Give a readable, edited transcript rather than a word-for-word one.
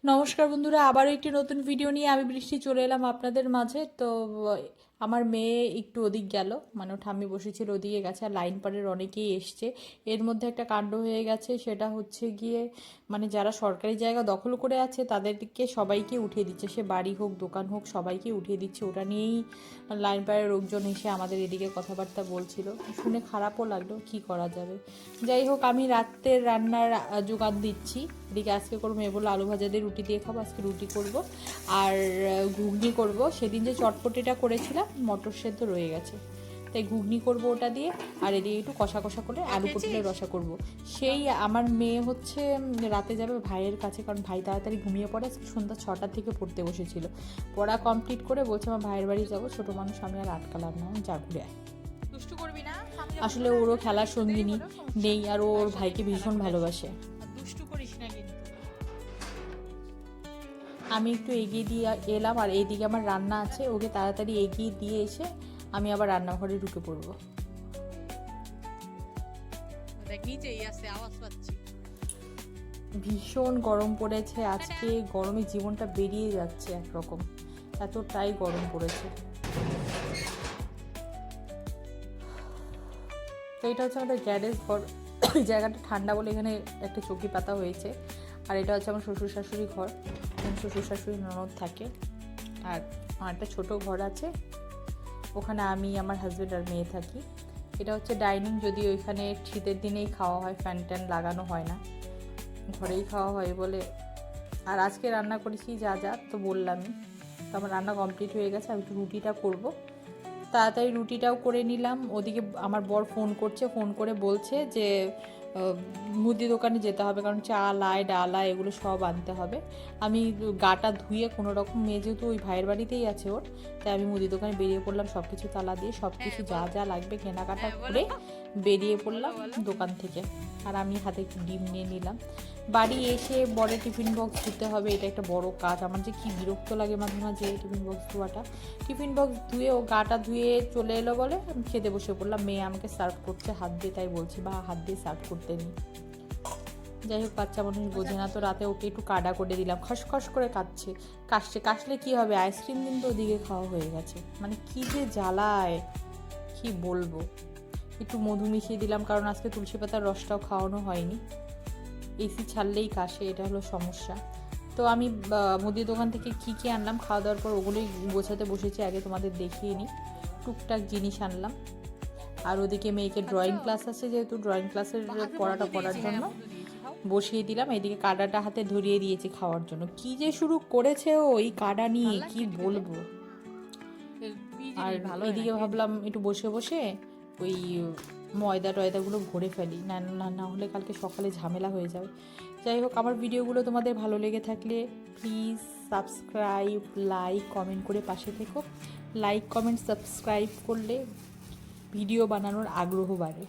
নমস্কার বন্ধুরা, আবারও একটি নতুন ভিডিও নিয়ে আমি বৃষ্টি চলে এলাম আপনাদের মাঝে। তো আমার মেয়ে একটু ওদিক গেল, মানে ও ঠাম্মি বসেছিল ওদিকে গেছে, আর লাইন পাড়ের অনেকেই এসছে। এর মধ্যে একটা কাণ্ড হয়ে গেছে, সেটা হচ্ছে গিয়ে মানে যারা সরকারি জায়গা দখল করে আছে তাদেরকে সবাইকে উঠিয়ে দিচ্ছে, সে বাড়ি হোক দোকান হোক সবাইকে উঠিয়ে দিচ্ছে। ওটা নিয়েই লাইন পাড়ের লোকজন এসে আমাদের এদিকে কথাবার্তা বলছিল, শুনে খারাপও লাগলো, কি করা যাবে। যাই হোক, আমি রাত্রের রান্নার জোগান দিচ্ছি। এদিকে আজকে করবো, মেয়ে বললো আলু ভাজা দিয়ে রুটি দিয়ে খাবো, আজকে রুটি করব আর ঘুগনি করব। সেদিন যে চটপটিটা করেছিলাম মটর সেদ্ধ রয়ে গেছে, তাই ঘুগনি করব ওটা দিয়ে। আর এদিকে একটু কষা কষা করে আলু পটলের রসা করব। সেই আমার মেয়ে হচ্ছে রাতে যাবে ভাইয়ের কাছে, কারণ ভাই তাড়াতাড়ি ঘুমিয়ে পড়ে। সন্ধ্যা 6টার থেকে পড়তে বসেছিল, পড়া কমপ্লিট করে বলছে আমার ভাইয়ের বাড়ি যাবো, ছোটো মানুষ আমি আর আটকালাম না, যা ঘুরে আয়। আসলে ওরও খেলার সঙ্গিনী নেই, আর ওর ভাইকে ভীষণ ভালোবাসে। আমি একটু এগিয়ে দিয়ে এলাম, আর এইদিকে আমার রান্না আছে, ওকে তাড়াতাড়ি এগিয়ে দিয়ে এসে আমি আবার রান্নাঘরে ঢুকে পড়বো। ভীষণ গরম পড়েছে আজকে, গরমে জীবনটা বেরিয়ে যাচ্ছে একরকম, এতটাই গরম পড়েছে। তো এটা হচ্ছে আমাদের গ্যারেজ ঘর, ওই জায়গাটা ঠান্ডা বলে এখানে একটা চৌকি পাতা হয়েছে। আর এটা হচ্ছে আমার শ্বশুর শাশুড়ি ঘর, শ্বশুর শাশুড়ি ননদ থাকে। আর আমার একটা ছোটো ঘর আছে, ওখানে আমি আমার হাজব্যান্ড আর মেয়ে থাকি। এটা হচ্ছে ডাইনিং, যদি ওইখানে শীতের দিনেই খাওয়া হয়, ফ্যান ট্যান লাগানো হয় না, ঘরেই খাওয়া হয় বলে। আর আজকে রান্না করেছি যা যা তো বললামই। তো আমার রান্না কমপ্লিট হয়ে গেছে, আমি একটু রুটিটা করবো, তাড়াতাড়ি রুটিটাও করে নিলাম। ওদিকে আমার বর ফোন করছে, ফোন করে বলছে যে মুদি দোকানে যেতে হবে, কারণ চাল আয় ডাল আয় এগুলো সব আনতে হবে। আমি গাটা ধুয়ে কোনো রকম, মেয়ে যেহেতু ওই ভাইয়ের বাড়িতেই আছে ওর, তাই আমি মুদি দোকানে বেরিয়ে পড়লাম, সব কিছু তালা দিয়ে সব কিছু যা যা লাগবে কেনাকাটা করে বেরিয়ে পড়লাম দোকান থেকে। আর আমি হাতে একটু ডিম নিয়ে নিলাম। বাড়ি এসে বরের টিফিন বক্স ধুতে হবে, এটা একটা বড় কাজ। আমার যে কী বিরক্ত লাগে মাঝে মাঝে টিফিন বক্স ধোয়াটা। টিফিন বক্স ধুয়ে ও গাটা ধুয়ে চলে এলো বলে আমি খেতে বসে পড়লাম। মেয়ে আমাকে সার্ভ করছে হাত দিয়ে, তাই বলছি বা হাত দিয়ে সার্ভ করতে নিই। যাই হোক, বাচ্চা মানুষ বোঝে না, তো রাতে ওকে একটু কাডা করে দিলাম, খসখস করে কাশলে কি হবে, আইসক্রিম কিন্তু ওদিকে খাওয়া হয়ে গেছে। মানে কি যে জ্বালায় কি বলবো। একটু মধু মিশিয়ে দিলাম, কারণ আজকে তুলসী পাতার রসটাও খাওয়ানো হয়নি, এসি ছাড়লেই কাশে, এটা হলো সমস্যা। তো আমি মুদির দোকান থেকে কী আনলাম খাওয়া দাওয়ার পর ওগুলোই গোছাতে বসেছি, আগে তোমাদের দেখিয়ে নিই। টুকটাক জিনিস আনলাম। আর ওদিকে মেয়েকে ড্রয়িং ক্লাস আছে, যেহেতু ড্রয়িং ক্লাসের পড়াটা করার জন্য বসিয়ে দিলাম। এদিকে কাডাটা হাতে ধরিয়ে দিয়েছি খাওয়ার জন্য। কি যে শুরু করেছে ও এই কাডা নিয়ে, কি বলবো। আর এদিকে ভাবলাম একটু বসে বসে ওই ময়দা টয়দাগুলো ভরে ফেলি, না না না হলে কালকে সকালে ঝামেলা হয়ে যাবে। যাই হোক, আমার ভিডিওগুলো তোমাদের ভালো লেগে থাকলে প্লিজ সাবস্ক্রাইব, লাইক, কমেন্ট করে পাশে থেকো। লাইক কমেন্ট সাবস্ক্রাইব করলে ভিডিও বানানোর আগ্রহ বাড়ে।